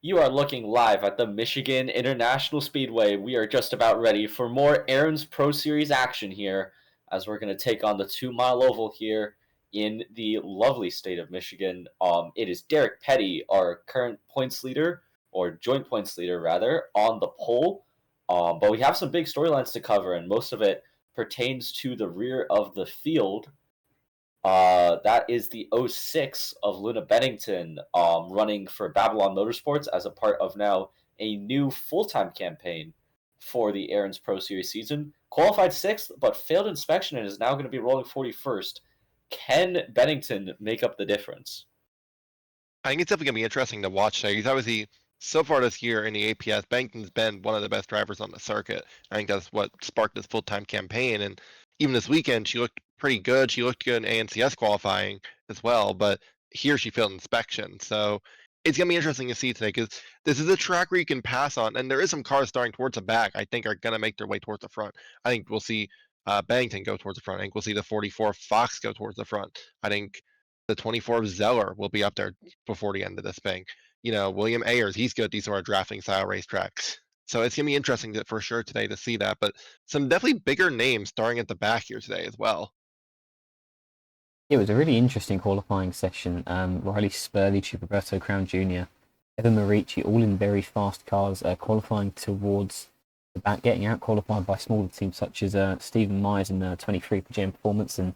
You are looking live at the Michigan International Speedway. We are just about ready for more Aaron's Pro Series action here as we're going to take on the 2 Mile Oval here in the lovely state of Michigan. It is Derek Petty, our current points leader, or joint points leader rather, on the pole. But we have some big storylines to cover, and most of it pertains to the rear of the field. That is the '06 of Luna Bennington, running for Babylon Motorsports as a part of now a new full-time campaign for the Aaron's Pro Series season. Qualified sixth, but failed inspection and is now going to be rolling 41st. Can Bennington make up the difference? I think it's definitely going to be interesting to watch there. He's obviously, so far this year in the APS, Bankton's been one of the best drivers on the circuit. I think that's what sparked this full-time campaign. And even this weekend, she looked pretty good. She looked good in ANCS qualifying as well, but here she failed inspection. So it's going to be interesting to see today because this is a track where you can pass on, and there is some cars starting towards the back I think are going to make their way towards the front. I think we'll see Bennington go towards the front. I think we'll see the 44 Fox go towards the front. I think the 24 Zeller will be up there before the end of this thing. William Ayers, he's good at these sort of drafting style racetracks. So it's going to be interesting for sure today to see that. But some definitely bigger names starting at the back here today as well. It was a really interesting qualifying session. Riley Spurley, Roberto Crown Jr., Evan Marici, all in very fast cars, qualifying towards the back, getting out qualified by smaller teams such as Stephen Myers in the 23 for GM Performance and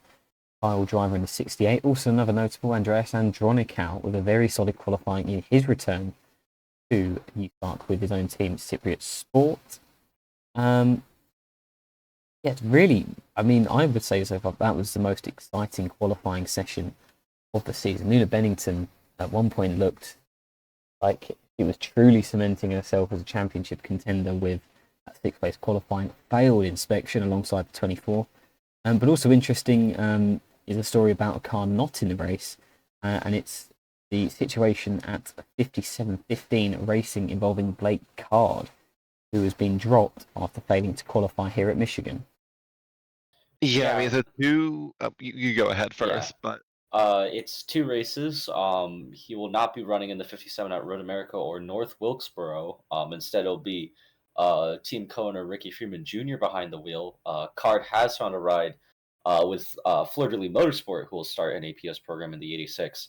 Kyle Driver in the 68. Also, another notable, Andreas Andronikau, with a very solid qualifying in his return to USARC with his own team, Cypriot Sport. Yeah, it's really, I mean, I would say so far that was the most exciting qualifying session of the season. Luna Bennington at one point looked like she was truly cementing herself as a championship contender with that sixth place qualifying, failed inspection alongside the 24. But also interesting is a story about a car not in the race, and it's the situation at 57.15 racing involving Blake Card, who has been dropped after failing to qualify here at Michigan. Yeah, I Yeah, mean, so two. You go ahead yeah. first, but It's two races. He will not be running in the 57 at Road America or North Wilkesboro. Instead, it'll be Team co-owner Ricky Freeman Jr. behind the wheel. Card has found a ride with Fleur de Lis Motorsport, who will start an APS program in the '86.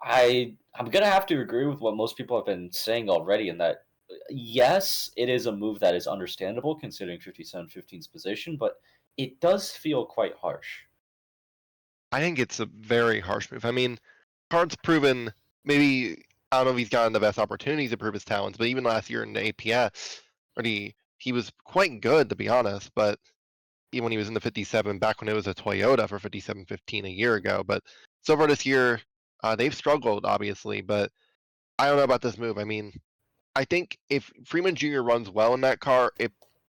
I'm gonna have to agree with what most people have been saying already, in that yes, it is a move that is understandable considering 57-15's position, but it does feel quite harsh. I think it's a very harsh move. I mean, Card's proven maybe I don't know if he's gotten the best opportunities to prove his talents, but even last year in the APS, he was quite good to be honest. But even when he was in the 57, back when it was a Toyota for 57.15 a year ago, but so far this year, they've struggled obviously. But I don't know about this move. I mean, I think if Freeman Jr. runs well in that car,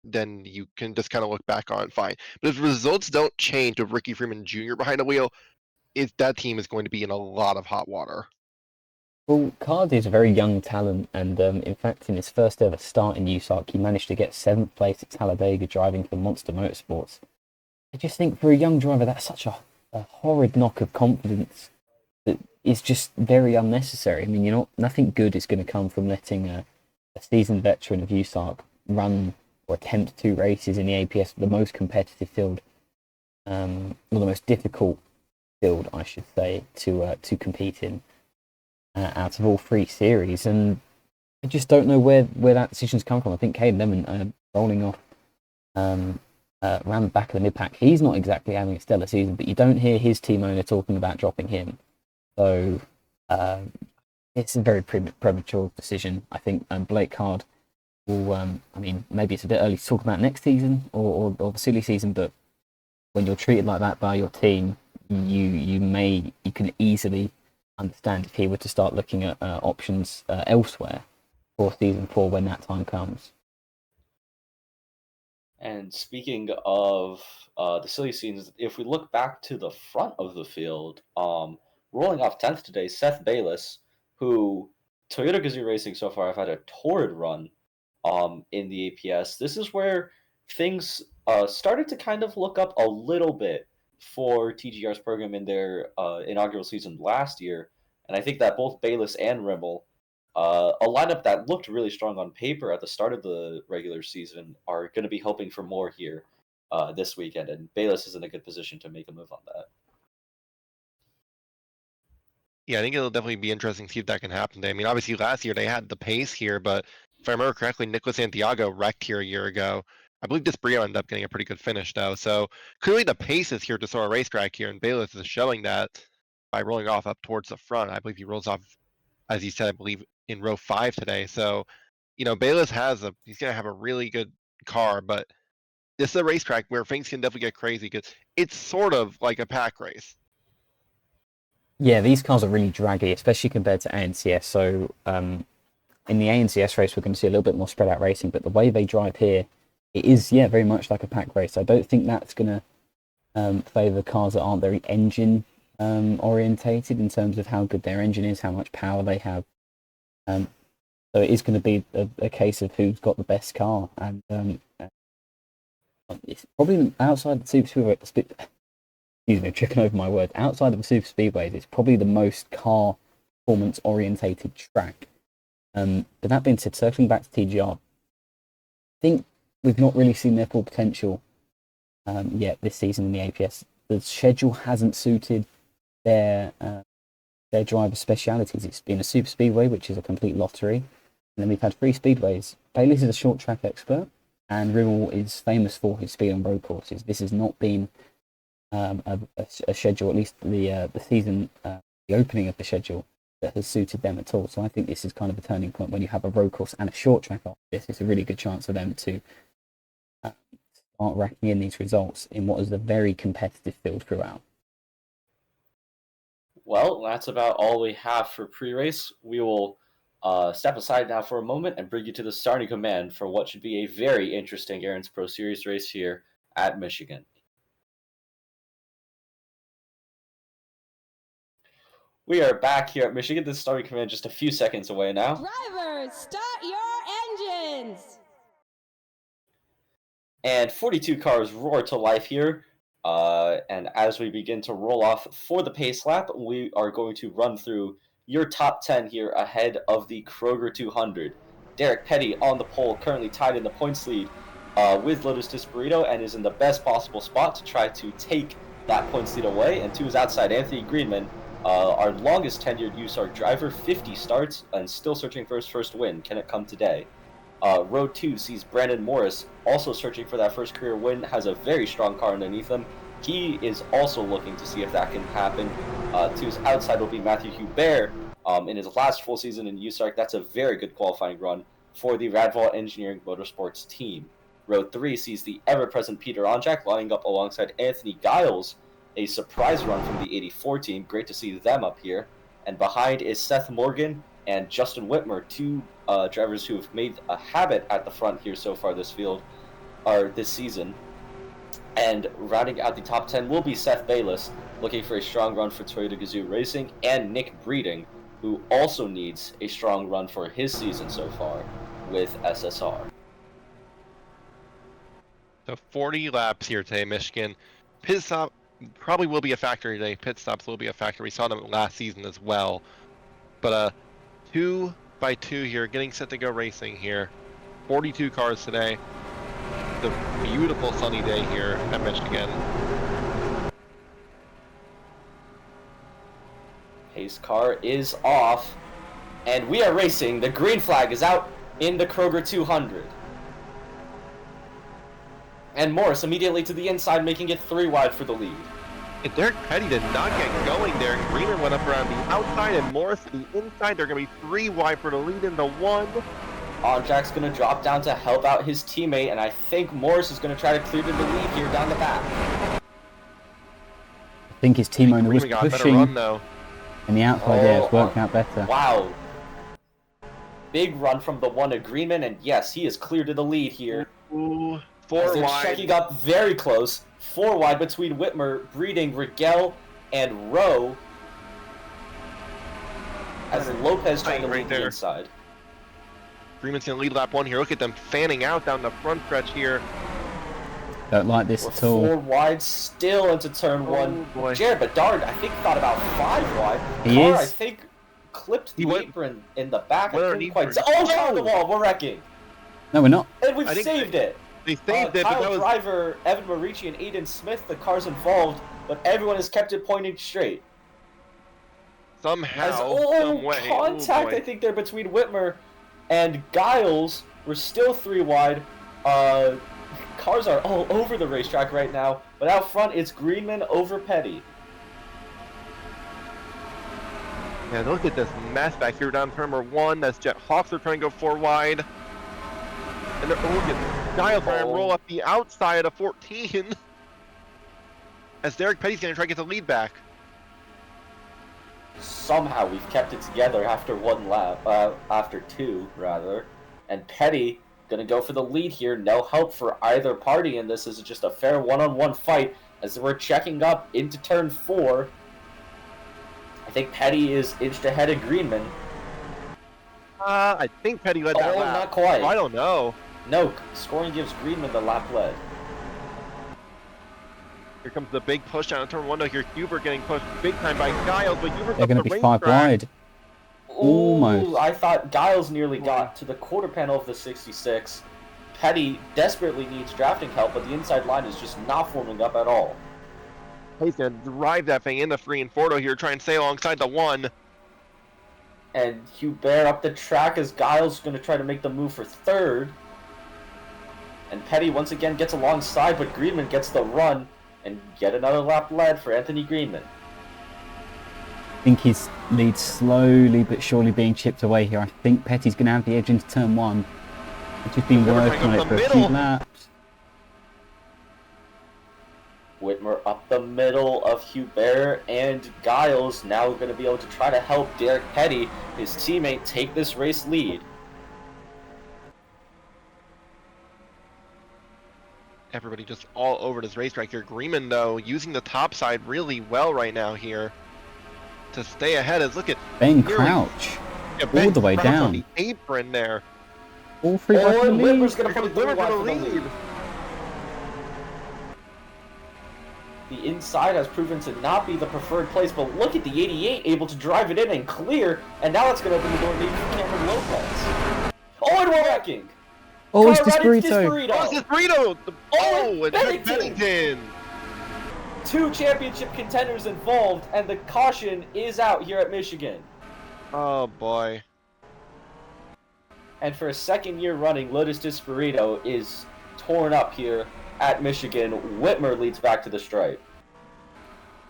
then you can just kind of look back on it fine. But if results don't change with Ricky Freeman Jr. behind the wheel, that team is going to be in a lot of hot water. Well, Card is a very young talent, and in fact, in his first ever start in USARC, he managed to get seventh place at Talladega driving for Monster Motorsports. I just think for a young driver, that's such a horrid knock of confidence that is just very unnecessary. I mean, nothing good is going to come from letting a seasoned veteran of USARC run or attempt two races in the APS, the most competitive field, or the most difficult field, I should say, to compete in out of all three series. And I just don't know where that decision's come from. I think Cade Lemon rolling off around the back of the mid pack. He's not exactly having a stellar season, but you don't hear his team owner talking about dropping him. So it's a very premature decision. I think Blake Card will. I mean, maybe it's a bit early to talk about next season or the silly season, but when you're treated like that by your team, you can easily understand if he were to start looking at options elsewhere for season 4 when that time comes. And speaking of the silly scenes, if we look back to the front of the field, rolling off 10th today, Seth Bayless, who Toyota Gazoo Racing so far have had a torrid run in the APS. This is where things started to kind of look up a little bit for TGR's program in their inaugural season last year. And I think that both Bayless and Rimmel A lineup that looked really strong on paper at the start of the regular season are going to be hoping for more here this weekend, and Bayless is in a good position to make a move on that. Yeah, I think it'll definitely be interesting to see if that can happen. I mean, obviously last year they had the pace here, but if I remember correctly, Nicholas Santiago wrecked here a year ago. I believe Desprio ended up getting a pretty good finish though. So clearly the pace is here to Sora racetrack here, and Bayless is showing that by rolling off up towards the front. I believe he rolls off, as you said, I believe in row 5 today. So, Bayless he's gonna have a really good car, but this is a racetrack where things can definitely get crazy because it's sort of like a pack race. Yeah, these cars are really draggy, especially compared to ANCS. So in the ANCS race, we're going to see a little bit more spread out racing, but the way they drive here, it is, very much like a pack race. I don't think that's going to favour cars that aren't very engine orientated in terms of how good their engine is, how much power they have. So it is going to be a case of who's got the best car, and it's probably outside the Super Speedway. Excuse me, tripping over my words. Outside of the Super Speedways, it's probably the most car performance orientated track. But that being said, circling back to TGR, I think we've not really seen their full potential yet this season in the APS. The schedule hasn't suited their driver specialities. It's been a Super Speedway, which is a complete lottery, and then we've had 3 speedways. Bayless is a short track expert, and Rimmel is famous for his speed on road courses. This has not been a schedule, at least the season, the opening of the schedule, that has suited them at all. So I think this is kind of a turning point when you have a road course and a short track after this. It's a really good chance for them to start racking in these results in what is a very competitive field throughout. Well, that's about all we have for pre-race. We will step aside now for a moment and bring you to the starting command for what should be a very interesting Aaron's Pro Series race here at Michigan. We are back here at Michigan. This starting command just a few seconds away now. Drivers, start your engines! And 42 cars roar to life here. And as we begin to roll off for the pace lap, we are going to run through your top 10 here ahead of the Kroger 200. Derek Petty on the pole, currently tied in the points lead with Lotus Disparito, and is in the best possible spot to try to take that points lead away. And to his outside, Anthony Greenman, our longest tenured USARC driver, 50 starts, and still searching for his first win. Can it come today? Road 2 sees Brandon Morris also searching for that first career win, has a very strong car underneath him. He is also looking to see if that can happen. To his outside will be Matthew Hubert in his last full season in USARC. That's a very good qualifying run for the Radval Engineering Motorsports team. Road 3 sees the ever-present Peter Onjak lining up alongside Anthony Giles, a surprise run from the 84 team. Great to see them up here. And behind is Seth Morgan and Justin Whitmer, 2 drivers who have made a habit at the front here so far this season. And rounding out the top 10 will be Seth Bayless, looking for a strong run for Toyota Gazoo Racing, and Nick Breeding, who also needs a strong run for his season so far with SSR. So 40 laps here today, Michigan. Pit stop probably will be a factor today. Pit stops will be a factor. We saw them last season as well. But 2 by 2 here, getting set to go racing here. 42 cars today. The beautiful sunny day here at Michigan. Pace car is off, and we are racing. The green flag is out in the Kroger 200. And Morris immediately to the inside, making it 3 wide for the lead. And Derek Petty did not get going there, and Greenman went up around the outside, and Morris to the inside. They're going to be 3 wide for the lead in the 1. Onjak's going to drop down to help out his teammate, and I think Morris is going to try to clear to the lead here down the back. I think his team owner was pushing, run, though. And the outside there has worked out better. Wow. Big run from the 1 agreement, and yes, he is clear to the lead here. Ooh, 4 wide. Checking up very close. 4 wide between Whitmer, Breeding, Rigel, and Rowe. As Lopez trying to lead the inside. Freeman's going to lead lap 1 here. Look at them fanning out down the front stretch here. Don't like this at all. 4 wide still into turn 1. Boy. Jared Bedard, I think, thought about 5 wide. He is. I think clipped He the went- apron in the back. I went couldn't underneath quite her. say. Oh, shot the wall. We're wrecking. No, we're not. And we've I think saved it. They saved it, but Kyle that was Driver, Evan Marici, and Aiden Smith, the cars involved, but everyone has kept it pointing straight. somehow, some way. Contact, Oh, boy. I think, there between Whitmer and Giles. We're still 3 wide. Cars are all over the racetrack right now, but out front, it's Greenman over Petty. Yeah, look at this mess back here down turn number 1. That's Jet Hawks are trying to go 4 wide. And they're look at Giles trying to roll up the outside of 14. As Derek Petty's going to try to get the lead back. Somehow we've kept it together after 1 lap, after 2 rather, and Petty gonna go for the lead here. No help for either party in this. This is just a fair one-on-one fight as we're checking up into turn 4. I think Petty is inched ahead of Greenman. I think Petty led that lap. Not quite. I don't know. No, scoring gives Greenman the lap lead. Here comes the big push down turn 1. Though here, Hubert getting pushed big time by Giles, but Hubert's They're up going the to be 5 racetrack. wide. Almost. Ooh, I thought Giles nearly got to the quarter panel of the 66. Petty desperately needs drafting help, but the inside line is just not forming up at all. He's going to drive that thing into 3 and 4 here, try and stay alongside the 1. And Hubert up the track as Giles going to try to make the move for 3rd. And Petty once again gets alongside, but Greenman gets the run. And get another lap lead for Anthony Greenman. I think his lead's slowly but surely being chipped away here. I think Petty's going to have the edge into turn 1. He's just been Whitmer working on trying it up for the a few middle. laps. Whitmer up the middle of Hubert, and Giles now going to be able to try to help Derek Petty, his teammate, take this race lead. Everybody just all over this racetrack here. Greenman, though, using the top side really well right now here to stay ahead. As look at Ben nearly- Crouch. yeah, all Ben the way Crouch on down. the apron there. All 3 wide for the and lead. Whitmer's going to put it Whitmer wide for for the the lead. lead. The inside has proven to not be the preferred place, but look at the 88 able to drive it in and clear, and now it's going to open the door maybe for Cameron Lopez. Oh, and we're wrecking! Oh, it's Car right into Disburrito. Oh, it's Burrito! Oh, it's Bennington! Bennington! 2 championship contenders involved, and the caution is out here at Michigan. Oh, boy. And for a 2nd year running, Lotus Disburrito is torn up here at Michigan. Whitmer leads back to the stripe.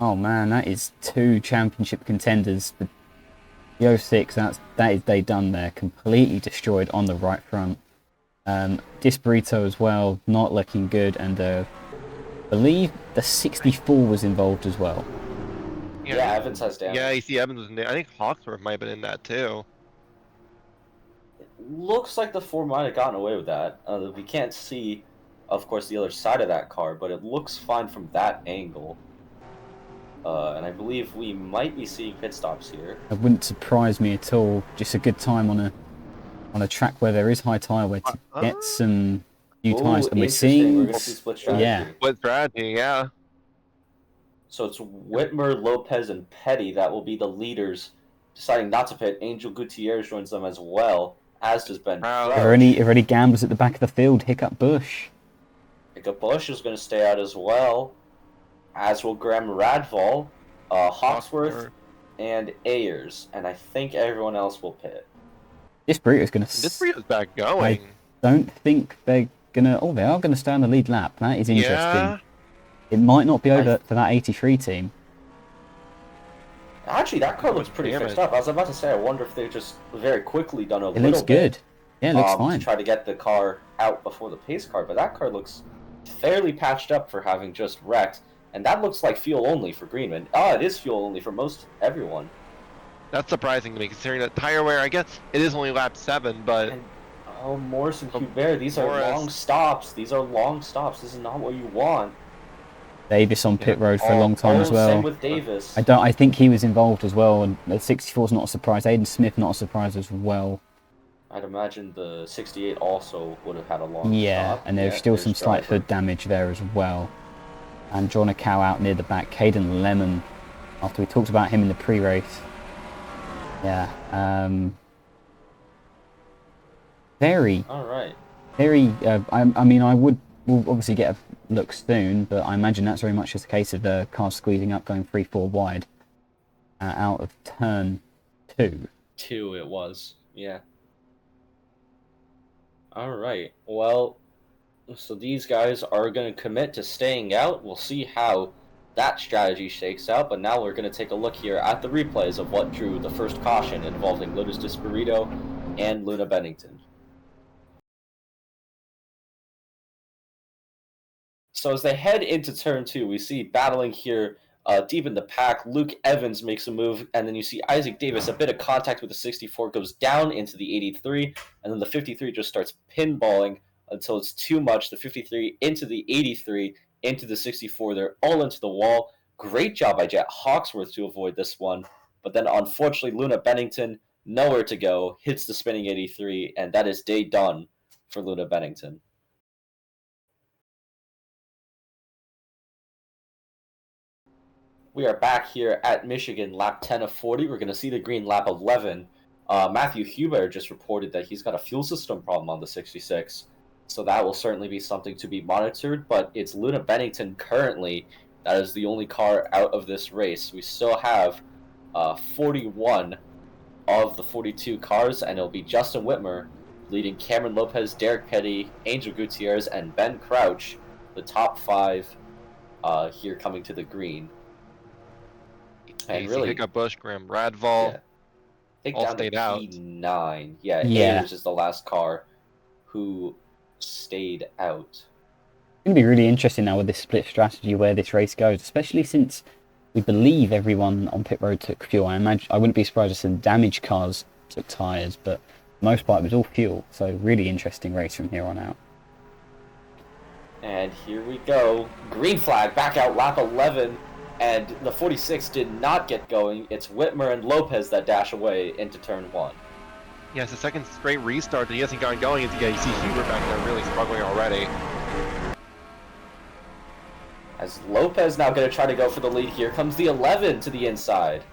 Oh man, that is 2 championship contenders. The 06, that is they done there. Completely destroyed on the right front. Disburrito as well, not looking good, and I believe the 64 was involved as well. Yeah, Evans has damage. Yeah, you see Evans was in there. I think Hawksworth might have been in that, too. Looks like the 4 might have gotten away with that. We can't see, of course, the other side of that car, but it looks fine from that angle. And I believe we might be seeing pit stops here. It wouldn't surprise me at all. Just a good time on a track where there is high tyre wear to get some new tyres, and we're interesting. seeing, We're gonna see split strategy. yeah, What strategy, yeah. So it's Whitmer, Lopez, and Petty that will be the leaders, deciding not to pit. Angel Gutierrez joins them as well, as does Ben. Wow. Are there any gamblers at the back of the field? Hiccup Bush. Hiccup Bush is going to stay out as well, as will Graham Radval, Hawksworth, and Ayers, and I think everyone else will pit. Disburrito's going to... This Burrito's back going. Don't think they're going to... Oh, they are going to stay on the lead lap. That is interesting. Yeah. It might not be over for that 83 team. Actually, that car looks pretty Damn fixed it. up. I was about to say, I wonder if they've just very quickly done a It little looks bit. good. Yeah, it looks fine. To try to get the car out before the pace car, but that car looks fairly patched up for having just wrecked, and that looks like fuel only for Greenman. Oh, it is fuel only for most everyone. That's surprising to me, considering that tire wear, I guess it is only lap 7, but... And, oh, Morris and Hubert, these are Morris. long stops. These are long stops. This is not what you want. Davis on pit road for a long time as Same well. with Davis. I think he was involved as well, and the 64's not a surprise. Aiden Smith not a surprise as well. I'd imagine the 68 also would have had a long Yeah, stop. and there's Yeah, still some slight driver. hood damage there as well. And John Acow out near the back. Caden Lemon, after we talked about him in the pre-race. Yeah. Very, All right. very. I mean, we'll obviously get a look soon, but I imagine that's very much just a case of the car squeezing up, going 3-4 wide out of turn 2. 2 it was. Yeah. All right. Well, so these guys are going to commit to staying out. We'll see how that strategy shakes out. But now we're going to take a look here at the replays of what drew the first caution involving Lotus Disperito and Luna Bennington. So as they head into turn 2, we see battling here deep in the pack. Luke Evans makes a move, and then you see Isaac Davis, a bit of contact with the 64, goes down into the 83, and then the 53 just starts pinballing until it's too much. The 53 into the 83, into the 64. They're all into the wall. Great job by Jet Hawksworth to avoid this one. But then, unfortunately, Luna Bennington, nowhere to go, hits the spinning 83, and that is day done for Luna Bennington. We are back here at Michigan, lap 10 of 40. We're going to see the green lap 11. Matthew Huber just reported that he's got a fuel system problem on the 66. So that will certainly be something to be monitored. But it's Luna Bennington currently that is the only car out of this race. We still have 41 of the 42 cars, and it'll be Justin Whitmer leading Cameron Lopez, Derek Petty, Angel Gutierrez, and Ben Crouch, the top 5 here coming to the green. And really, Hiccup Bush, Graham Radval, I think all down stayed to out. P9. Yeah, Yeah. Ayers is the last car who stayed out. It's going to be really interesting now with this split strategy where this race goes, especially since we believe everyone on pit road took fuel. I wouldn't be surprised if some damaged cars took tyres, but for the most part it was all fuel. So really interesting race from here on out. And here we go. Green flag back out lap 11. And the 46 did not get going. It's Whitmer and Lopez that dash away into turn 1. Yeah, it's the second straight restart that he hasn't gotten going. You see Huber back there really struggling already. As Lopez now going to try to go for the lead. Here comes the 11 to the inside.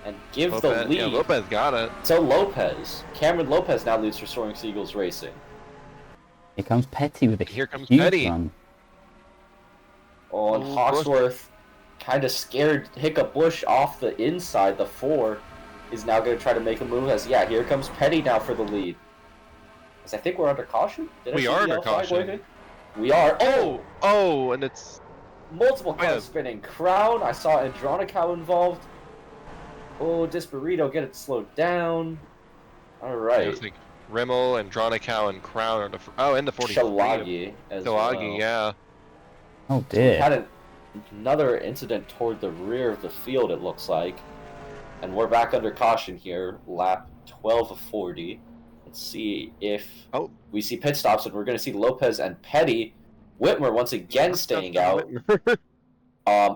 And give the lead. Yeah, Lopez got it. To Lopez. Cameron Lopez now leads for Soaring Seagulls Racing. Here comes Petty with a Here comes huge Petty. run. Oh, and Hawksworth kind of scared Hiccup Bush off the inside. The 4 is now going to try to make a move. As here comes Petty now for the lead. As I think we're under caution. We are under caution. We are. Oh, and it's multiple cars spinning. Crown. I saw Andronicow involved. Oh, Disperito, get it slowed down. All right. Yeah, Rimmel and Andronicow and Crown are and the 43. Shalagi as well. Yeah. Oh dear. We had another incident toward the rear of the field, it looks like. And we're back under caution here, lap 12 of 40. Let's see if we see pit stops, and we're going to see Lopez and Petty. Whitmer once again staying out.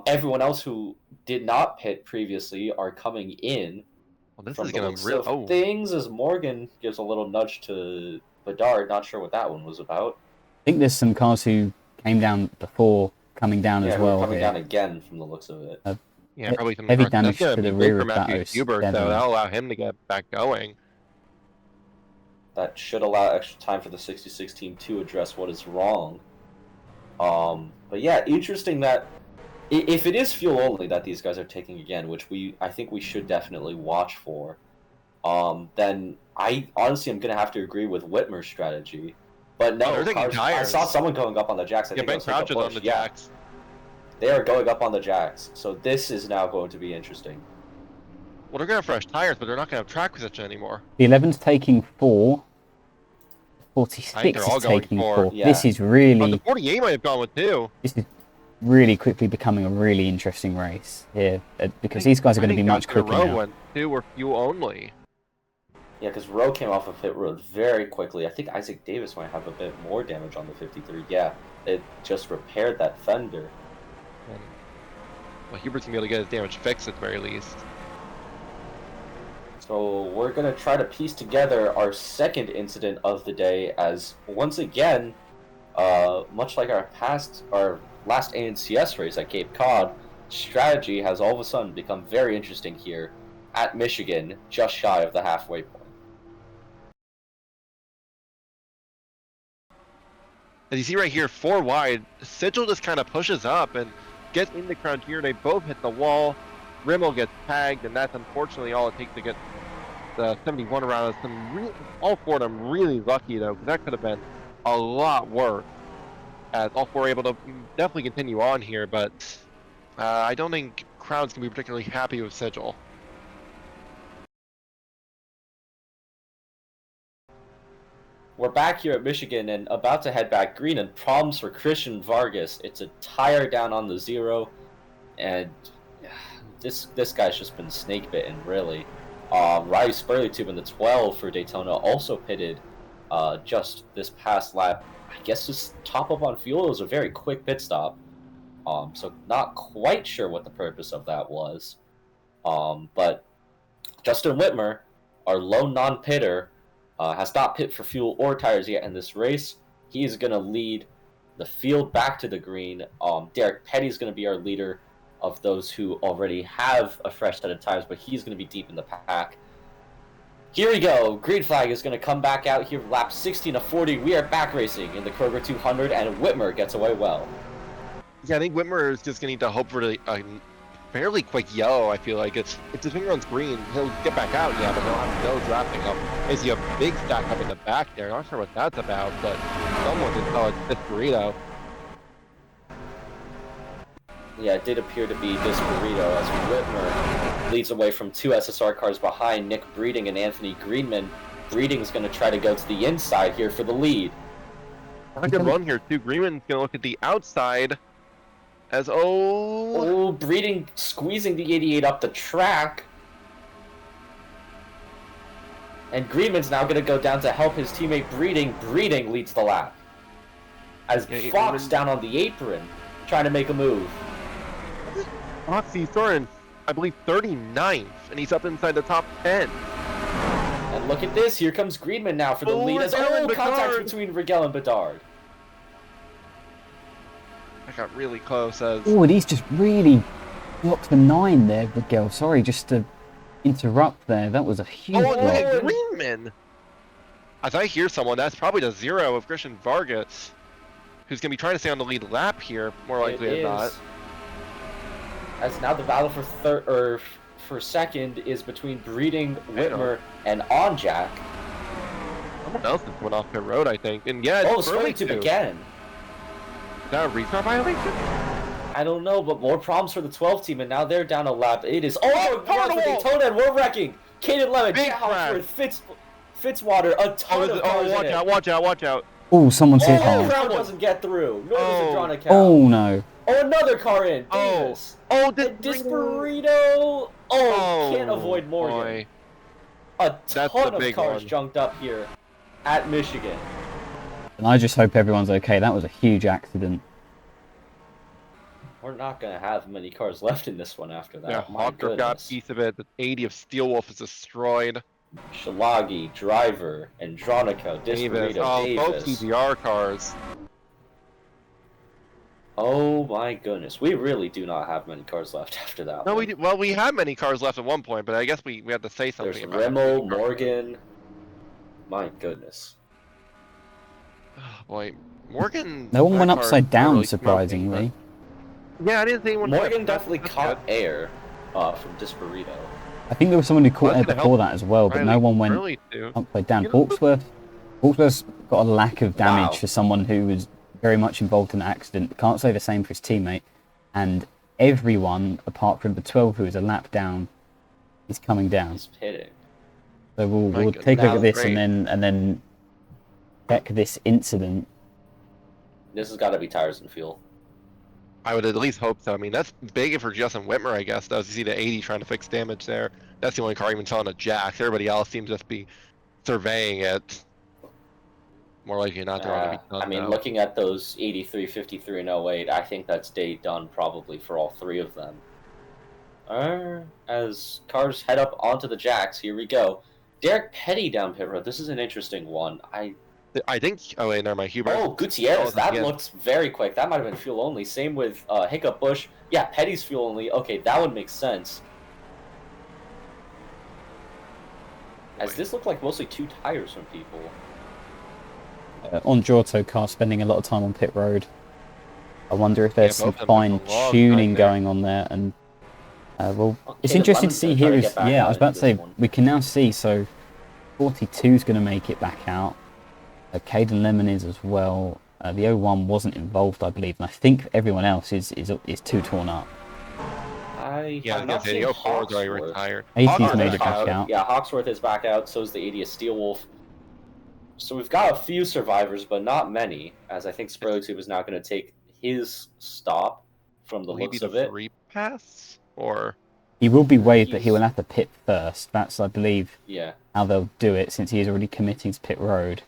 Everyone else who did not pit previously are coming in. Well, this From is the going looks to of things, as Morgan gives a little nudge to Bedard. Not sure what that one was about. I think there's some cars who came down before coming down as well. Coming down again from the looks of it. Yeah, probably some heavy damage to the rear of that Huber, so that'll allow him to get back going. That should allow extra time for the 66 team to address what is wrong. But yeah, interesting that if it is fuel only that these guys are taking again, which I think we should definitely watch for, then I honestly am going to have to agree with Whitmer's strategy. But no, I saw someone going up on the jacks. Ben Crouch is on the jacks. They are going up on the jacks, so this is now going to be interesting. Well, they're going to have fresh tires, but they're not going to have track position anymore. The 11's taking 4. 46 is taking 4. Yeah. This is really... the 48 might have gone with 2. This is really quickly becoming a really interesting race here, because these guys are going to be much quicker now. Went 2 were fuel only. Yeah, because Rowe came off of pit road very quickly. I think Isaac Davis might have a bit more damage on the 53. Yeah, it just repaired that fender. Well, Hubert's going to be able to get his damage fixed at the very least. So we're going to try to piece together our second incident of the day as, once again, much like our last ANCS race at Cape Cod, strategy has all of a sudden become very interesting here at Michigan, just shy of the halfway point. As you see right here, 4 wide, Sigil just kind of pushes up and gets in the crowd here. They both hit the wall. Rimmel gets tagged, and that's unfortunately all it takes to get the 71 around us. All 4 of them really lucky, though, because that could have been a lot worse. As all 4 are able to definitely continue on here, but I don't think crowds can be particularly happy with Sigil. We're back here at Michigan and about to head back green, and problems for Christian Vargas. It's a tire down on the 0, and this guy's just been snake bitten, really. Riley Spurley in the 12 for Daytona also pitted just this past lap. I guess just top up on fuel. It was a very quick pit stop. So not quite sure what the purpose of that was. But Justin Whitmer, our lone non-pitter, has not pit for fuel or tires yet in this race. He is going to lead the field back to the green. Derek Petty is going to be our leader of those who already have a fresh set of tires, but he's going to be deep in the pack. Here we go. Green flag is going to come back out here, lap 16 of 40. We are back racing in the Kroger 200, and Whitmer gets away well. Yeah, I think Whitmer is just going to need to hope for a fairly quick yellow. I feel like if his finger runs green, he'll get back out, yeah, but he'll have no drafting up. I see a big stack up in the back there. Not sure what that's about, but someone can tell it's this burrito. Yeah, it did appear to be this burrito as Whitmer leads away from 2 SSR cars behind Nick Breeding and Anthony Greenman. Breeding's going to try to go to the inside here for the lead. A good run here, too. Greenman's going to look at the outside as, Breeding squeezing the 88 up the track. And Greenman's now going to go down to help his teammate Breeding. Breeding leads the lap. As Fox down on the apron, trying to make a move. Foxy Thorin, I believe 39th, and he's up inside the top 10. And look at this, here comes Greenman now for the lead. As contact between Rigel and Bedard. That got really close as... Oh, and he's just really blocked the 9 there, Rigel. Sorry, just to interrupt there. That was a huge block. Look at Greenman! As I hear someone, that's probably the 0 of Christian Vargas, who's going to be trying to stay on the lead lap here, more likely than not. As now the battle for second is between Breeding, Whitmer, and Onjack. Someone else is coming off pit road, I think. And yeah, it's Spurley again. Is that a restart violation? I don't know, but more problems for the 12 team, and now they're down a lap. It is for Daytona, and we're wrecking. Caden Lemon, Fitzwater, a ton of cars in it. Watch out. Oh, someone's hit hard. The crowd doesn't get through. Nor does Adrona count. Oh, no. Oh, another car in. Davis. This burrito. Can't avoid Morgan. Boy. A ton of cars junked up here at Michigan. And I just hope everyone's okay. That was a huge accident. We're not going to have many cars left in this one after that. Yeah, Hawker got a piece of it. The 80 of Steelwolf is destroyed. Shalagi, Driver, Andronico, Davis. Both TGR cars. Oh my goodness, we really do not have many cars left after that. No, we had many cars left at one point, but I guess we had to say something about it. There's Rimmel, Morgan. My goodness. Oh, boy, Morgan. No one went upside down, really surprisingly. Yeah, I didn't think anyone. Morgan definitely caught air from Disparito. I think there was someone who caught air before that as well, but no one went upside down. Hawksworth's got a lack of damage for someone who was very much involved in the accident. Can't say the same for his teammate. And everyone, apart from the 12 who is a lap down, is coming down. He's pitting. So we'll take a look at this and then check this incident. This has got to be tires and fuel. I would at least hope so. I mean, that's big for Justin Whitmer, I guess, though. As you see the 80 trying to fix damage there. That's the only car even selling a Jax. Everybody else seems to just be surveying it. More likely not, they're going to be done. I mean, looking at those 83, 53, and 08, I think that's day done probably for all 3 of them. As cars head up onto the jacks, here we go. Derek Petty down pit road. This is an interesting one. I I think. Oh wait, never mind. Hubert. Oh, Gutierrez, that again. looked very quick. That might have been fuel only. Same with Hiccup Bush. Yeah, Petty's fuel only. Okay, that would make sense. As this looked like mostly 2 tires from people. On Giotto car spending a lot of time on pit road. I wonder if there's some both of them took a long fine-tuning time there. going on there. And, well, it's Caleb interesting to Lemon's see gonna try here to is, get back yeah, I out was about into to say, this one. we can now see, so 42 is going to make it back out. Caden Lemon is as well. The 01 wasn't involved, I believe, and I think everyone else is too torn up. I Yeah, I have was not gonna say seen the 04 is already Hawksworth. retired. 80's made it Back back out. Yeah, Hawksworth is back out, so is the 80th Steelwolf. So we've got a few survivors, but not many, as I think Sprotube is now going to take his stop from the Will he be looks the of it. free pass or? He will be waived, but he will have to pit first. That's, I believe, Yeah. how they'll do it, since he is already committing to pit road.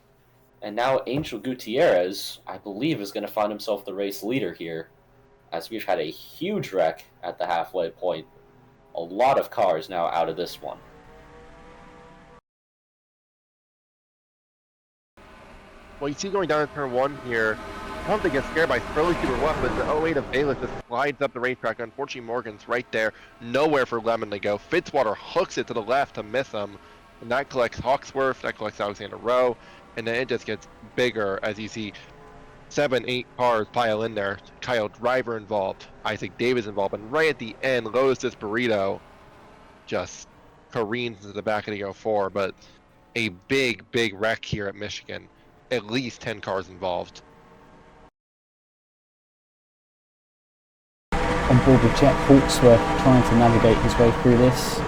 And now Angel Gutierrez, I believe, is going to find himself the race leader here, as we've had a huge wreck at the halfway point. A lot of cars now out of this one. Well, you see going down to turn 1 here, I don't think get scared by Spurley Super 1, but the 08 of Bayless just slides up the racetrack. Unfortunately, Morgan's right there. Nowhere for Lemon to go. Fitzwater hooks it to the left to miss him, and that collects Hawksworth, that collects Alexander Rowe, and then it just gets bigger as you see 7, 8 cars pile in there. Kyle Driver involved, Isaac Davis involved, and right at the end, Lotus Burrito just careens into the back of the 04, but a big wreck here at Michigan. At least 10 cars involved. On board with Jet Hawksworth trying to navigate his way through this.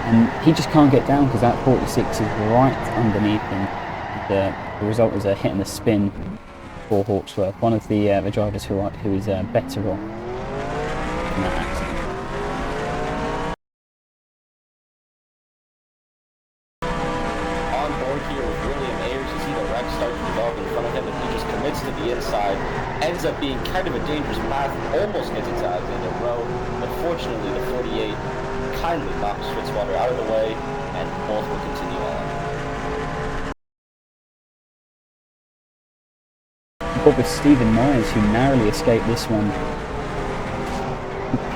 And he just can't get down because that 46 is right underneath him. The result is a hit and a spin for Hawksworth, one of the drivers who is better off in that accident. On board here with William Ayers, you see the wreck start to develop in front of him, and he just commits to the inside. Ends up being kind of a dangerous path, almost gets into Alexander Rowe, but fortunately the 48 kindly knocks Fitzwater out of the way, and both will continue on. But with Stephen Myers, who narrowly escaped this one.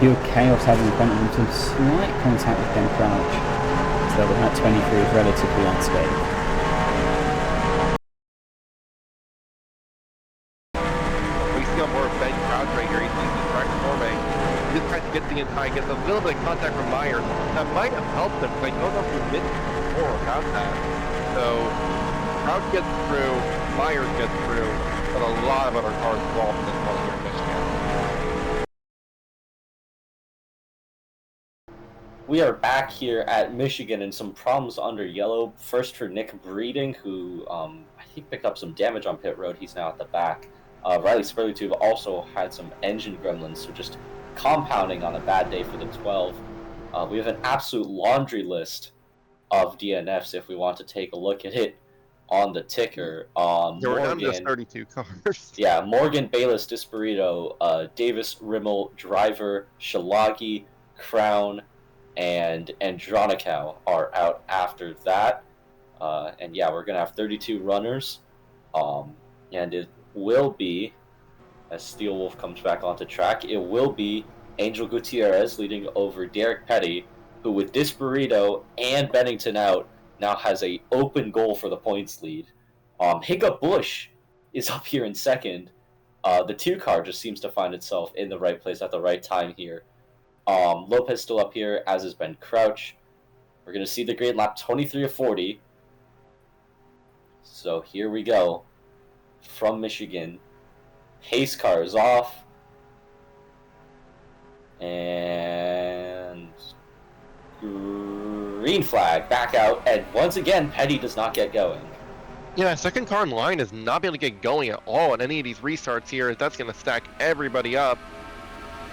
Pure chaos having in front of him, some slight contact with Ben Crouch. So that 23 is relatively unscathed. We see on more of Ben Crouch right here. He's using the track forming. He just tries to get the inside, gets a little bit of contact from Myers. That might have helped him, because I don't know if he missed before about that. So Crouch gets through, Myers gets through, but a lot of other cars involved in this one here in Michigan. We are back here at Michigan and some problems under yellow. First for Nick Breeding, who I think picked up some damage on pit road. He's now at the back. Riley Spurleytube also had some engine gremlins, so just compounding on a bad day for the 12. We have an absolute laundry list of DNFs if we want to take a look at it on the ticker. There were Morgan, just 32 cars. Yeah, Morgan, Bayless, Disparito, Davis, Rimmel, Driver, Shalagi, Crown, and Andronikau are out after that. And yeah, we're going to have 32 runners. And it will be, as Steelwolf comes back onto track, it will be Angel Gutierrez leading over Derek Petty, who with Disparito and Bennington out, now has a open goal for the points lead. Hiccup Bush is up here in second. The 2 car just seems to find itself in the right place at the right time here. Lopez still up here, as has been Crouch. We're going to see the green lap 23 of 40. So here we go. From Michigan. Pace car is off. And green flag back out. And once again, Petty does not get going. Yeah, second car in line is not being able to get going at all in any of these restarts here. That's going to stack everybody up.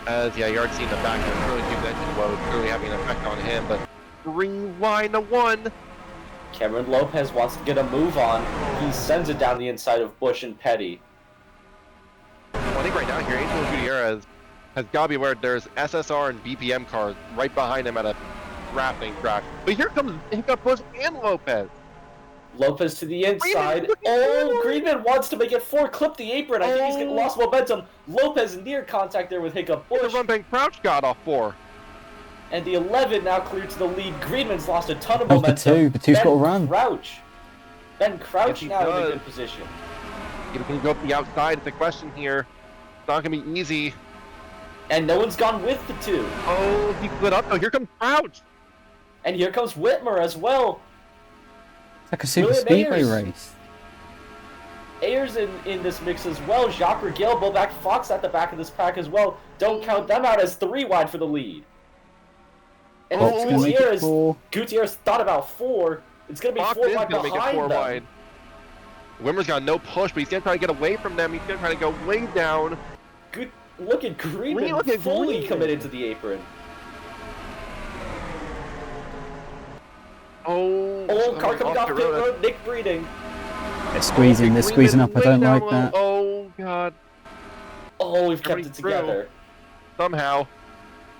As, yeah, you already seen the back end really keep that engine load, really having an effect on him, but green line to 1. Cameron Lopez wants to get a move on. He sends it down the inside of Bush and Petty. Well, I think right now here, Angel Gutierrez has got to be aware there's SSR and BPM cars right behind him at a rafting track. But here comes Hiccup Bush and Lopez. Lopez to the inside. Oh, Greenman wants to make it 4, clip the apron. I think he's getting lost momentum. Lopez near contact there with Hiccup The Bush. run bank Crouch got off 4. And the 11 now cleared to the lead. Greenman's lost a ton of Oh, momentum. the two's got to run. Ben Crouch Yes, he now in a does. good position. He's going to go up the outside. It's a question here. It's not going to be easy. And no one's gone with the 2. Oh, he split up. Oh, here comes Crouch. And here comes Whitmer as well. It's like a super William speedway Ayers. race. Ayers in this mix as well. Jacques Regail, Bobak Fox at the back of this pack as well. Don't count them out as 3 wide for the lead. And Fox gonna make it 4. Gutierrez thought about 4. It's going to be Fox 4 is wide going to make it behind 4 them. wide. Wimmer's got no push, but he's going to try to get away from them. He's going to try to go way down. Good. Look at Greenman Look at fully Greenman. committed to the apron. Oh, Car coming off pit road. Nick Breeding. They're squeezing, they're squeezing up. I don't like that. Oh, God. Oh, we've kept Everybody's it together. Somehow.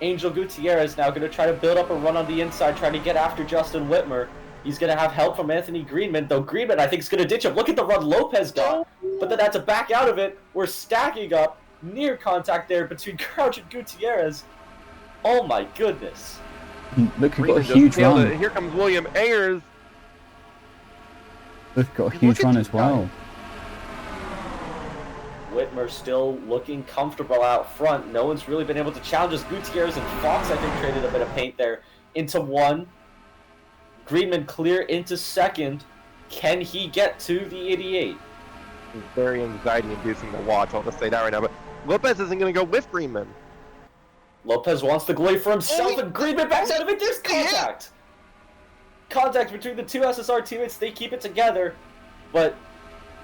Angel Gutierrez now going to try to build up a run on the inside, trying to get after Justin Whitmer. He's going to have help from Anthony Greenman, though Greenman, I think, is going to ditch him. Look at the run Lopez got, but then had to back out of it. We're stacking up. Near contact there between Crouch and Gutierrez. Oh, my goodness. Look, we've got a Greenman just huge nailed run. it. Here comes William Ayers. We've got a huge run as well. Whitmer still looking comfortable out front. No one's really been able to challenge us. Gutierrez and Fox, I think, traded a bit of paint there into 1. Greenman clear into 2nd. Can he get to the 88? It's very anxiety-inducing to watch. I'll just say that right now. But Lopez isn't going to go with Greenman. Lopez wants to go away for himself, and Greenman backs out of it. There's contact! Contact between the 2 SSR teammates. They keep it together. But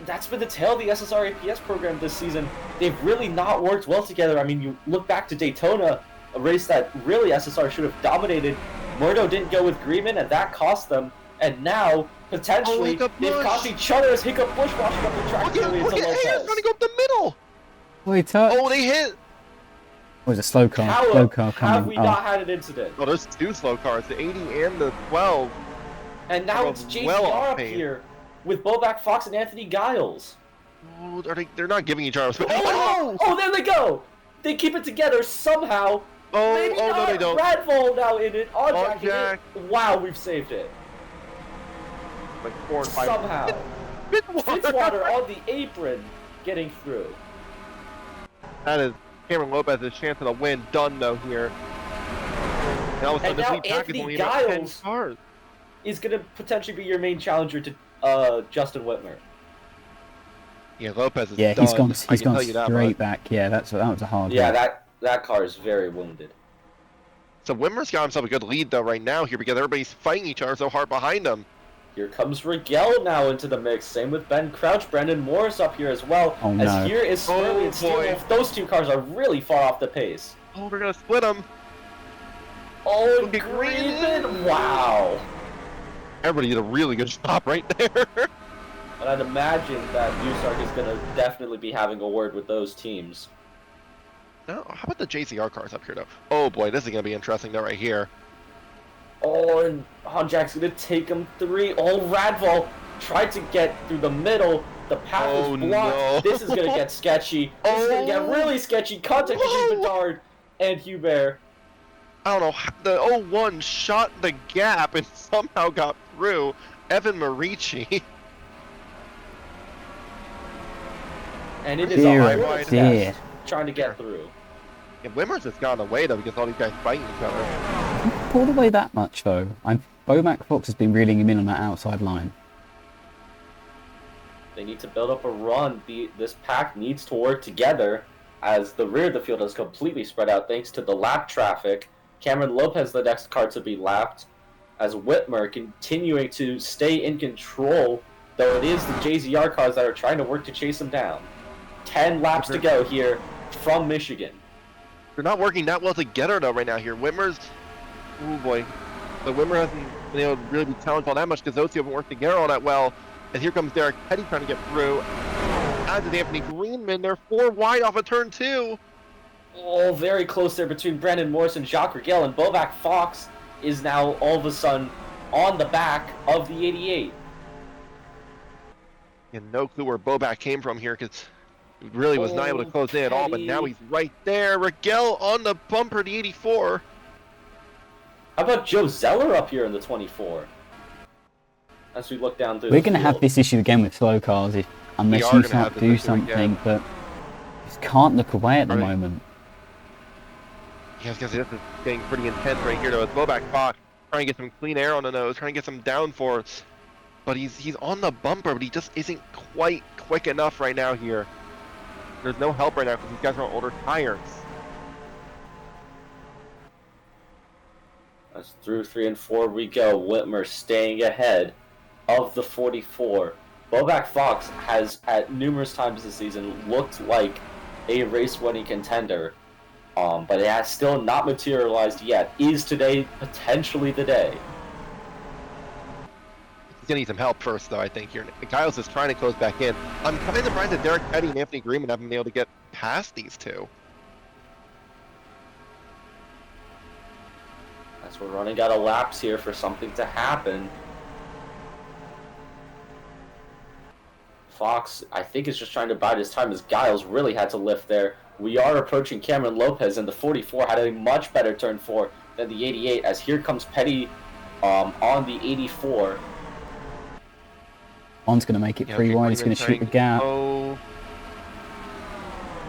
that's been the tale of the SSR APS program this season. They've really not worked well together. I mean, you look back to Daytona, a race that really SSR should have dominated. Murdo didn't go with Greenman, and that cost them. And now, potentially, they've cost each other as Hiccup Bush washing up the track early into Look at Ayers Lopez. trying to go up the middle. Wait, touch. Oh, they hit. Oh, it's a slow car. How Slow car have coming. we Oh. not had an incident? Oh, there's 2 slow cars, the 80 and the 12. And now Well, it's JCR well off up pace. here with Bobak Fox and Anthony Giles. Oh, they're not giving each other space. Oh, there they go! They keep it together somehow. Maybe no, not. they don't. Radvol now in it. On Jack. Jack. Wow, we've saved it. Like 4 and 5. Somehow. Fitzwater on the apron getting through. That is Cameron Lopez's chance of the win done, though, here. And all of a sudden, And this now lead pack is Anthony only about 10 Giles cars. is going to potentially be your main challenger to Justin Whitmer. Yeah, Lopez is Yeah, done. he's gone I can tell you that straight much. back. Yeah, that was a hard Yeah, hit. that car is very wounded. So Wimmer's got himself a good lead, though, right now here because everybody's fighting each other so hard behind him. Here comes Regail now into the mix. Same with Ben Crouch. Brendan Morris up here as well. Oh, no. As here is Swirly and Oh, boy. Steelwolf. Those 2 cars are really far off the pace. Oh, they're going to split him. Oh, Look at Greenman! Wow. Everybody did a really good job right there. And I'd imagine that USARC is going to definitely be having a word with those teams. No, how about the JCR cars up here, though? Oh, boy, this is going to be interesting, though, right here. Oh, and Honjak's going to take him 3. Oh, Radvol tried to get through the middle. The path Oh, was blocked. no. This is going to get sketchy. This is going to get really sketchy. Contact between Bedard and Hubert. I don't know, the 01 shot the gap and somehow got through. Evan Marici. And it is Dear, a high dear. test trying to get through. And Wimmer's just gone away, though, because all these guys fighting each other. Pulled away that much though. Bomac Fox has been reeling him in on that outside line. They need to build up a run. This pack needs to work together as the rear of the field is completely spread out thanks to the lap traffic. Cameron Lopez, the next car to be lapped, as Whitmer continuing to stay in control, though it is the JZR cars that are trying to work to chase him down. 10 laps to go here from Michigan. They're not working that well together, though, right now here. Wimmer's... Oh, boy. But Wimmer hasn't been able to really be challenged all that much because those two haven't worked together all that well. And here comes Derek Petty trying to get through. As is Anthony Greenman. They're 4 wide off of turn 2. Oh, very close there between Brandon Morris and Jacques Regail, and Bovak Fox is now all of a sudden on the back of the 88. And no clue where Bobak came from here because he really was not able to close in at all, but now he's right there. Rigel on the bumper, the 84. How about Joe Zeller up here in the 24? As we look down through We're going to have this issue again with slow cars unless USARC do something, but just can't look away at the moment. Yeah, I was going to say, this is getting pretty intense right here, though. It's Bobak Fox trying to get some clean air on the nose, trying to get some downforce. But he's on the bumper, but he just isn't quite quick enough right now here. There's no help right now because these guys are on older tires. As through 3 and 4 we go. Whitmer staying ahead of the 44. Bobak Fox has at numerous times this season looked like a race-winning contender, but it has still not materialized yet. Is today potentially the day? He's gonna need some help first, though. I think here. Giles is trying to close back in. I'm kind of surprised that Derek Petty and Anthony Greenman haven't been able to get past these two. As we're running out of laps here for something to happen. Fox, I think, is just trying to bide his time as Giles really had to lift there. We are approaching Cameron Lopez, and the 44 had a much better turn 4 than the 88, as here comes Petty on the 84. One's going to make it pretty wide. He's going to shoot the gap.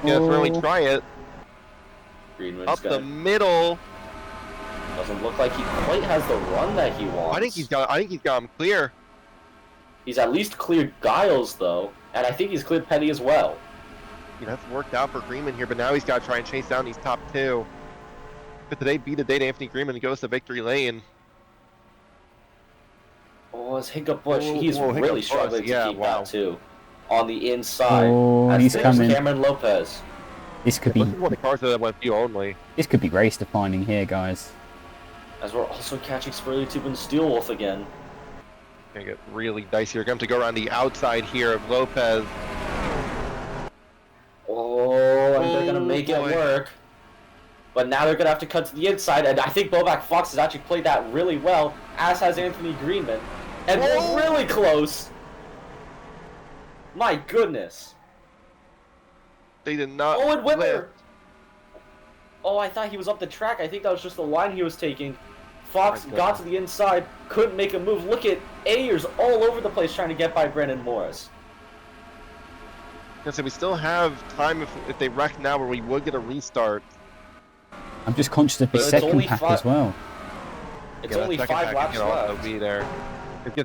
Yeah, really try it. Greenman's up the middle. Doesn't look like he quite has the run that he wants. I think he's got him clear. He's at least cleared Giles, though, and I think he's cleared Petty as well. Yeah, that's worked out for Greenman here, but now he's got to try and chase down these top two. But today, beat the day to Anthony Greenman goes to victory lane. Oh, it's Hiccup Bush. He's really struggling to keep that, too. On the inside. Oh, he's coming. Cameron Lopez. This could be one of the cars that went few only. This could be race defining here, guys. As we're also catching Spurley Tube and Steel Wolf again. Gonna get really dicey. You're going to go around the outside here of Lopez. Oh, and they're gonna make it work. But now they're gonna have to cut to the inside, and I think Bobak Fox has actually played that really well, as has Anthony Greenman. And they're really close. My goodness. They did not. Oh, and Whitmer. Oh, I thought he was up the track. I think that was just the line he was taking. Fox got to the inside, couldn't make a move. Look at Ayers all over the place trying to get by Brandon Morris. So we still have time if they wreck now, where we would get a restart. I'm just conscious of the second pack as well. It's only 5 laps left. Also be there.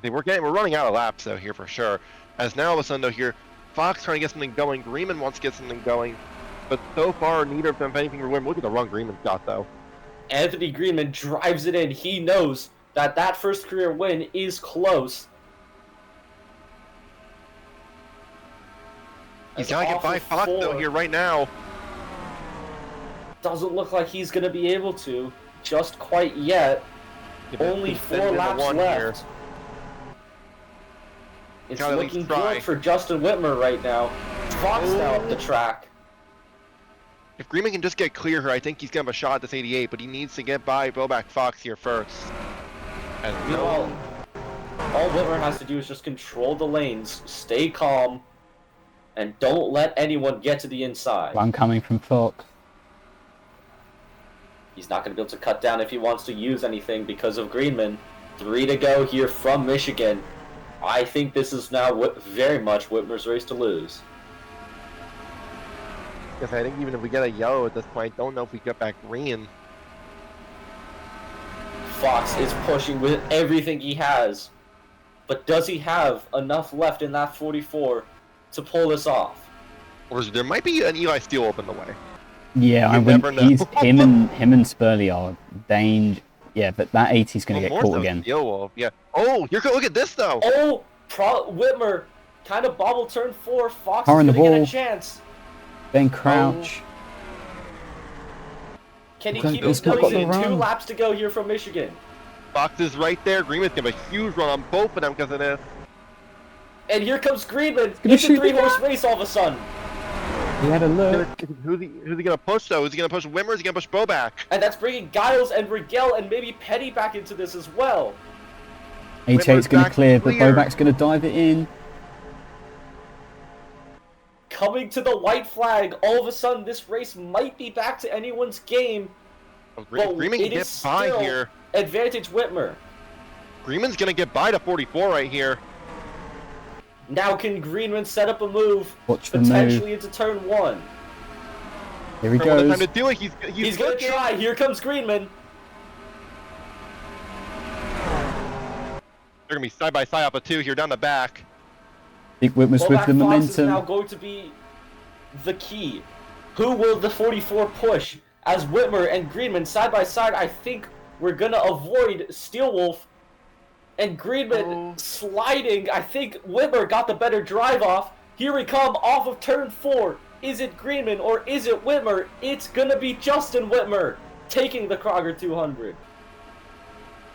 We're running out of laps though here for sure. As now all of a sudden though here, Fox trying to get something going. Greenman wants to get something going, but so far neither of them have anything to win. Look at the run Greenman's got though. Anthony Greenman drives it in. He knows that first career win is close. He's got to get by Fox though here right now. Doesn't look like he's going to be able to just quite yet. Only 4 laps left. Here. It's looking good for Justin Whitmer right now. Fox now up the track. If Greenman can just get clear here, I think he's going to have a shot at this 88, but he needs to get by Bobak Fox here first. And all Whitmer has to do is just control the lanes, stay calm, and don't let anyone get to the inside. I'm coming from Fox. He's not going to be able to cut down if he wants to use anything because of Greenman. 3 to go here from Michigan. I think this is now very much Whitmer's race to lose. Because I think even if we get a yellow at this point, I don't know if we get back green. Fox is pushing with everything he has. But does he have enough left in that 44 to pull this off? Or there might be an Eli Steele open the way. Yeah, I wouldn't. Him and Spurley are danger. Yeah, but that 80's going to get caught again. Wolf. Yeah. Oh, look at this though. Oh, Whitmer kind of bobble turn 4. Fox is going to get a chance. Then crouch. Can he keep his going? 2 laps to go here from Michigan. Fox is right there. Greenman's going to have a huge run on both of them because of this. And here comes Greenman. It's a 3-horse race all of a sudden. He had a look. Who's he going to push, though? Is he going to push Whitmer or is he going to push Bobak? And that's bringing Giles and Rigel and maybe Petty back into this as well. 88's going to clear, but Bobak's going to dive it in. coming to the white flag. All of a sudden, this race might be back to anyone's game. But Greenman it can is get by still here. advantage Whitmer. Greenman's going to get by to 44 right here. Now can Greenman set up a move, Watch the potentially move. into turn 1? Here he For one time goes. to do it, He's going to looking. try. Here comes Greenman. They're going to be side by side off of 2 here down the back. Big Whitmer's Well, with that the Fox is now momentum. going to be the key. Who will the 44 push? As Whitmer and Greenman side by side, I think we're going to avoid Steelwolf and Greenman sliding. I think Whitmer got the better drive off. Here we come off of turn 4. Is it Greenman or is it Whitmer? It's going to be Justin Whitmer taking the Kroger 200.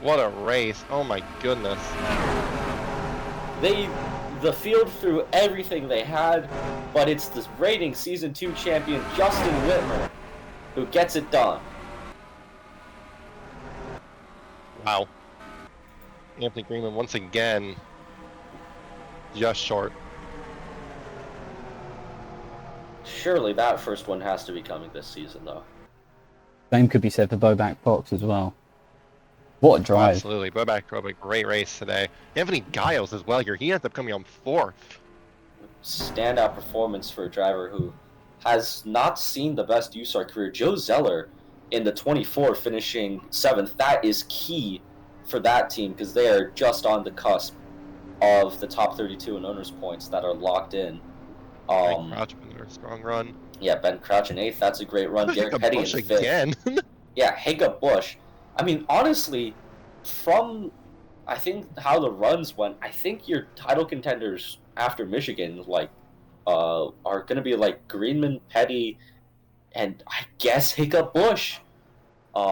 What a race. Oh my goodness. The field threw everything they had, but it's the reigning Season 2 champion, Justin Whitmer, who gets it done. Wow. Anthony Greenman once again just short. Surely that first one has to be coming this season, though. Same could be said for Bobak Fox as well. What a drive. Absolutely. Bobak drove a great race today. Anthony Giles as well here. He ends up coming on 4th. Standout performance for a driver who has not seen the best USARC career. Joe Zeller in the 24 finishing 7th. That is key for that team because they are just on the cusp of the top 32 in owners points that are locked in. Ben Crouch with a strong run. Yeah, Ben Crouch in 8th. That's a great run. Derek Petty in 5th. Again. Yeah, Hiccup Bush. I mean, honestly, from I think how the runs went, I think your title contenders after Michigan are going to be like Greenman, Petty, and I guess Hiccup Bush.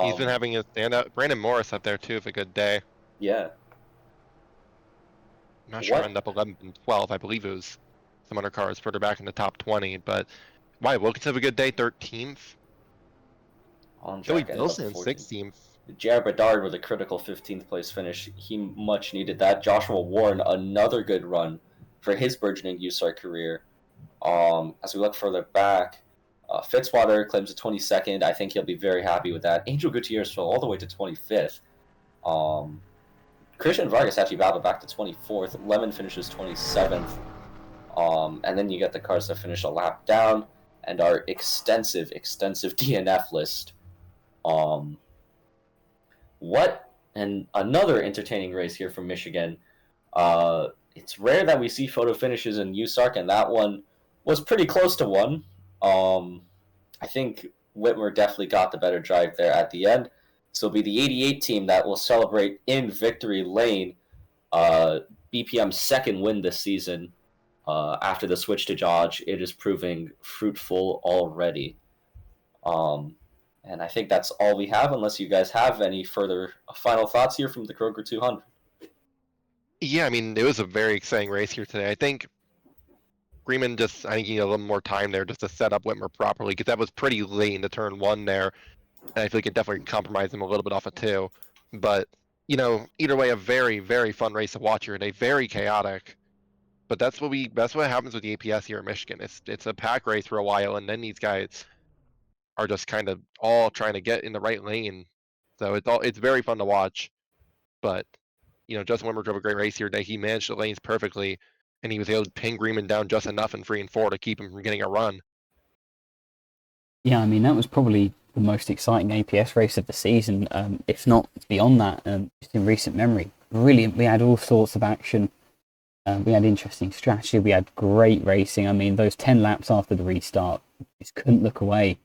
He's been having a standout. Brandon Morris up there too with a good day. Yeah. I'm not sure I ended up 11th and 12th. I believe it was some other cars further back in the top 20. But why Wilkins have a good day, 13th. Joey Wilson 16th. Jared Bedard with a critical 15th place finish. He much needed that. Joshua Warren, another good run for his burgeoning USARC career. As we look further back, Fitzwater claims a 22nd. I think he'll be very happy with that. Angel Gutierrez fell all the way to 25th. Christian Vargas actually battled back to 24th. Lemon finishes 27th. And then you get the cars that finish a lap down and our extensive DNF list. And another entertaining race here from Michigan. It's rare that we see photo finishes in USARC, and that one was pretty close to one. I think Whitmer definitely got the better drive there at the end. So it'll be the 88 team that will celebrate in victory lane BPM's second win this season. After the switch to Dodge, it is proving fruitful already. And I think that's all we have, unless you guys have any further final thoughts here from the Kroger 200. Yeah, I mean, it was a very exciting race here today. I think Greenman I think he needed a little more time there just to set up Whitmer properly, because that was pretty late into turn 1 there. And I feel like it definitely compromised him a little bit off of 2. But, either way, a very, very fun race to watch here today. Very chaotic. But that's what happens with the APS here in Michigan. It's a pack race for a while, and then these guys are just kind of all trying to get in the right lane. So it's very fun to watch. But, Justin Whitmer drove a great race here today. He managed the lanes perfectly, and he was able to pin Greenman down just enough in 3 and 4 to keep him from getting a run. Yeah, I mean, that was probably the most exciting APS race of the season, if not beyond that, just in recent memory. Brilliant. We had all sorts of action. We had interesting strategy. We had great racing. I mean, those 10 laps after the restart, just couldn't look away.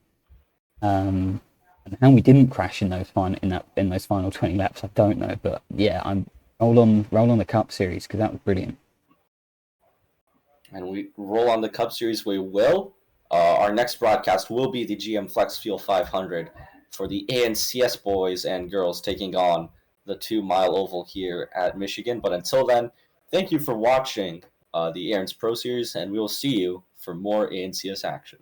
And how we didn't crash in those final 20 laps, I don't know. But yeah, I'm roll on the Cup Series, because that was brilliant. And we roll on the Cup Series. We will. Our next broadcast will be the GM Flex Fuel 500 for the ANCS boys and girls taking on the 2-mile oval here at Michigan. But until then, thank you for watching the Aaron's Pro Series, and we will see you for more ANCS action.